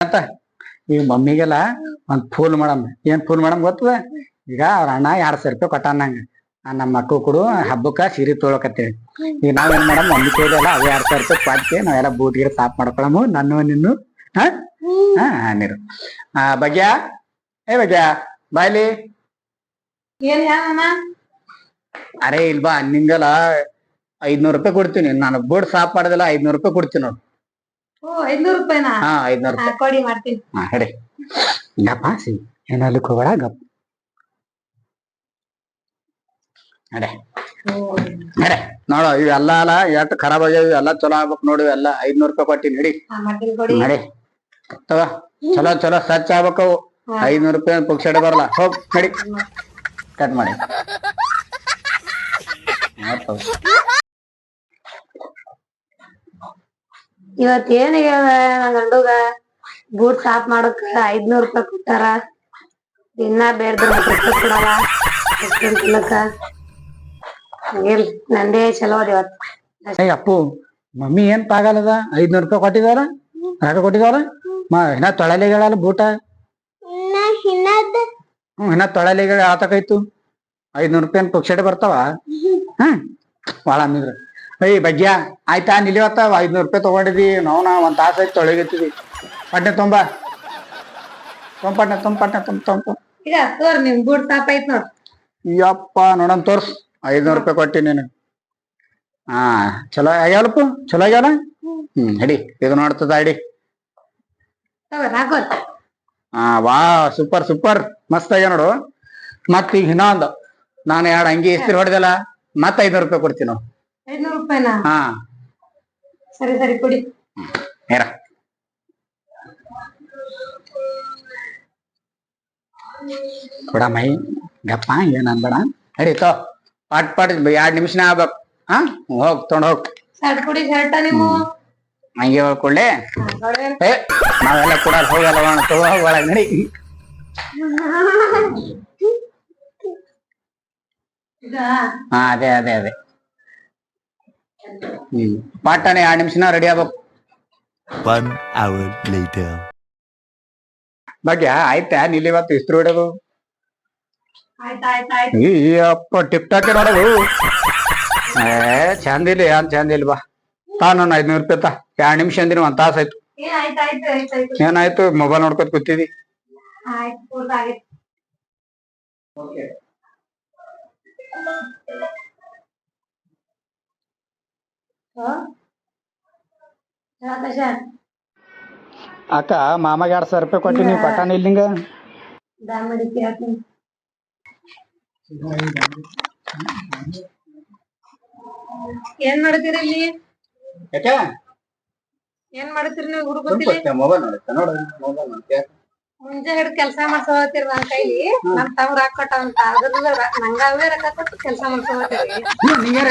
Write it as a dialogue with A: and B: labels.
A: ಅಂತ ಈಗ ಮಮ್ಮಿಗೆಲ್ಲ ಒಂದ್ ಫೂಲ್ ಮಾಡಮ್. ಏನ್ ಫೂಲ್ ಮಾಡಮ್ ಗೊತ್ತದ? ಈಗ ಅವ್ರ ಅಣ್ಣ 2,000 ರೂಪಾಯಿ ಕೊಟ್ಟಾನಂಗ ನಮ್ಮ ಮಕ್ಕಳು ಕೊಡು ಹಬ್ಬಕ್ಕ ಸೀರೆ ತೊಳಕತ್ತೇಳಿ. ಈಗ ನಾವೇನ್ ಮಾಡಮ್, ಮಮ್ಮಿ ಕೈಲೆಲ್ಲ ಅವ್ 2,000 ರೂಪಾಯಿ ಕೊಟ್ಟೆ ನಾವೆಲ್ಲ ಬೂಟ್ ಗಿಡ ಸಾಫ್ ಮಾಡ್ಕೊಳಮು ನನ್ನ ನಿನ್ನು. ಹಾ ಹಾ ನೀರು ಬಗ್ಯಾ ಏ ಬಗ್ಯಾ ಬಾಯ್ಲಿ. ಅರೆ ಇಲ್ಬಾ ನಿಂಗಲ್ಲ 500 ರೂಪಾಯಿ ಕೊಡ್ತೀನಿ. ನಾನು ಬೋರ್ಡ್ ಸಾಫ್ ಮಾಡೋದಿಲ್ಲ, 500 ರೂಪಾಯಿ ಕೊಡ್ತೀನಿ ನೋಡು.
B: 500 ರೂಪಾಯಿನಾ?
A: ಹಾ 500 ರೂಪಾಯಿ
B: ಕೊಡಿ, ಮಾಡ್ತೀನಿ.
A: ಹಾ ಹೇಳಿ ಗಪ್ಪ ಸಿ ಏನಲ್ಲಿಕ್ ಹೋಗೋಣ ಗಪ್ ಅಡೆ ಅಡೆ ನೋಡು ಇವೆಲ್ಲ ಅಲ್ಲ ಎಷ್ಟು ಖರಾಬ್ ಆಗ್ಯಾವ, ಇವೆಲ್ಲ ಚಲೋ ಆಗ್ಬೇಕು ನೋಡಿ. ಎಲ್ಲ 500 ರೂಪಾಯಿ ಕೊಟ್ಟಿನಿ ನಡಿ ನಡಿ ತಗ. ಚಲೋ ಚಲೋ ಸ್ವಚ್ಛ ಆಗ್ಬೇಕವು. 500 ರೂಪಾಯಿ ಪುಕ್ಷಡೆ ಬರಲ್ಲ. ಹೋಗ್ ನಡಿ ಕಟ್ ಮಾಡಿ.
B: ಇವತ್ ಏನ್ ಹೇಳ್ದ ನನ್ ಗಂಡುಗ ಬೂಟ್ ಸಾಫ್ ಮಾಡಕ್ 500 ರೂಪಾಯಿ ಕೊಟ್ಟಾರ. ದಿನ ಬೇಡ್ದ ಕೊಡಲ್ಲ ತಿನ್ನಕ. ನಂದೇ ಚಲೋ ಅದ ಇವತ್.
A: ಅಪ್ಪು ಮಮ್ಮಿ ಏನ್ ಪಾಗಲ್ಲದ? 500 ರೂಪಾಯಿ ಕೊಟ್ಟಿದಾರ, ರೊಕ್ಕ ಕೊಟ್ಟಿದಾರ. ಇನ್ನ ತೊಳಲಿಗಳ ಬೂಟ ಇನ್ನ ತೊಳಲಿಗಳ ಆತಕೈತು. 500 ರೂಪಾಯಿ ಪುಕ್ಷಡೆ ಬರ್ತಾವ. ಬಾಳ ಅಂದಿದ್ರು. ಅಯ್ಯ ಬಗ್ಯ ಆಯ್ತಾ ನಿಲಿವತ್ತ 500 ರೂಪಾಯಿ ತಗೊಂಡಿದ್ವಿ ನಾವು. ಒಂದ್ ತಾಸ ಆಯ್ತು ತೊಳಗಿತ್ತಿದ್ವಿ. ಪಟ್ನೆ ತೊಂಬ ಪಟ್ನೆ ತುಂಬ
B: ಈಗ ತೋರ್ ನಿಮ್ ಬೂಟ್ ಸಾಫ್ ಐತ್ ನೋಡ್.
A: ಯಪ್ಪ ನೋಡಮ್ ತೋರ್ಸ್. 500 ರೂಪಾಯಿ ಕೊಟ್ಟಿ ನೀನು. ಹಾ ಚಲೋ ಆಗ್ಯಾವಲ್ಪ, ಚಲೋ ಆಗ್ಯಾವ. ಹಿಡಿ ಇದು ನೋಡ್ತದ ಹಿಡಿ. ಹಾ ವಾ ಸೂಪರ್ ಸೂಪರ್ ಮಸ್ತ್ ಆಗ್ಯಾವ ನೋಡು. ಮತ್ ಈಗ ಇನ್ನೊಂದು ನಾನು 2 ಅಂಗಿ ಇಸ್ತ್ರಿ ಹೊಡೆದಲ್ಲ, ಮತ್ 500 ರೂಪಾಯಿ ಕೊಡ್ತೀನಿ ನಾವು.
B: 500 ರೂಪಾಯಿನಾ?
A: ಹಾ
B: ಸರಿ ಸರಿ ಕೊಡಿ.
A: ಹೇರ ಕೊಡ ಮೈ ಗಪ್ಪ ಏನ್ ಅನ್ಬೇಡ. ನಡೀತೋ ಪಾಟ್ ಪಾಟ್ 2 ನಿಮಿಷನ ಆಗ್ಬೇಕು. ಹಾ ಹೋಗ್ ತೊಗೊಂಡ್ ಹೋಗ್.
B: ಶರ್ಟ್ ಕೊಡಿ. ಶರ್ಟ ನೀವು
A: ಹಂಗೆ ಹೇಳ್ಕೊಳ್ಳೆ. ಏ ನಾವೆಲ್ಲ ಕೂಡ ಹೋಗಲ್ಲ ತಗೋ ಒಳಗ್ ನಡಿ. ಹಾ ಅದೇ ಅದೇ ಅದೇ ಪಾಟನೆ 2 ನಿಮಿಷನ ರೆಡಿ ಆಗ್ಬೇಕು.
C: 1 hour later.
A: ಬಗ್ಗೆ ಆಯ್ತಾ ನಿಲ್ಲಿ ಇವತ್ತು ಇಸ್ತ್ರಿ ಹೊಡೆದು?
B: ಆಯ್ತಾಯ್ತಾಯ್ತು.
A: ಈ ಅಪ್ಪ ಟಿಪ್ ಟಾಕೆ ನೋಡೋದು. ಚಂದ ಇಲ್ಲ ಏನ್ ಚಂದ ಇಲ್ಲ. ಬಾ ತಾ ನಾನು 500 ರೂಪಾಯಿ ತಾ. 2 ನಿಮಿಷ ಅಂದಿನ 1 ತಾಸ ಆಯ್ತು. ಏನಾಯ್ತು? ಮೊಬೈಲ್ ನೋಡ್ಕೊತ ಕೂತಿದಿ. ಅಕ್ಕ ಮಾಮಾಗ 2,000 ರೂಪಾಯಿ ಕೊಟ್ಟಿನಿ, ಪಟಾನ ಇಲ್ಲಿಂಗ.
B: ಏನ್ ಮಾಡ್ತೀರಿ ಇಲ್ಲಿ? ಏನ್ ಮಾಡ್ತೀರಿ ನೀವು ಹುಡುಗಲ್ಲಿ?
A: ಮೊಬೈಲ್ ನೋಡ
B: ಮುಂಜೆ ಹಿಡ್ದು ಕೆಲ್ಸ ಮಾಡ್ಸೋತೀರಿ ನನ್ ಕೈಲಿ. ನಮ್ ತಮ್ಮ ರೊಕ್ಕ ಕೊಟ್ಟಂತ ಅದ್ರಲ್ಲ ನಂಗಾವೇ ರೊಕ್ಕ ಕೊಟ್ಟು ಕೆಲ್ಸ ಮಾಡ್ಸೋತೀರಿ.
A: ನಿಂಗೇರ್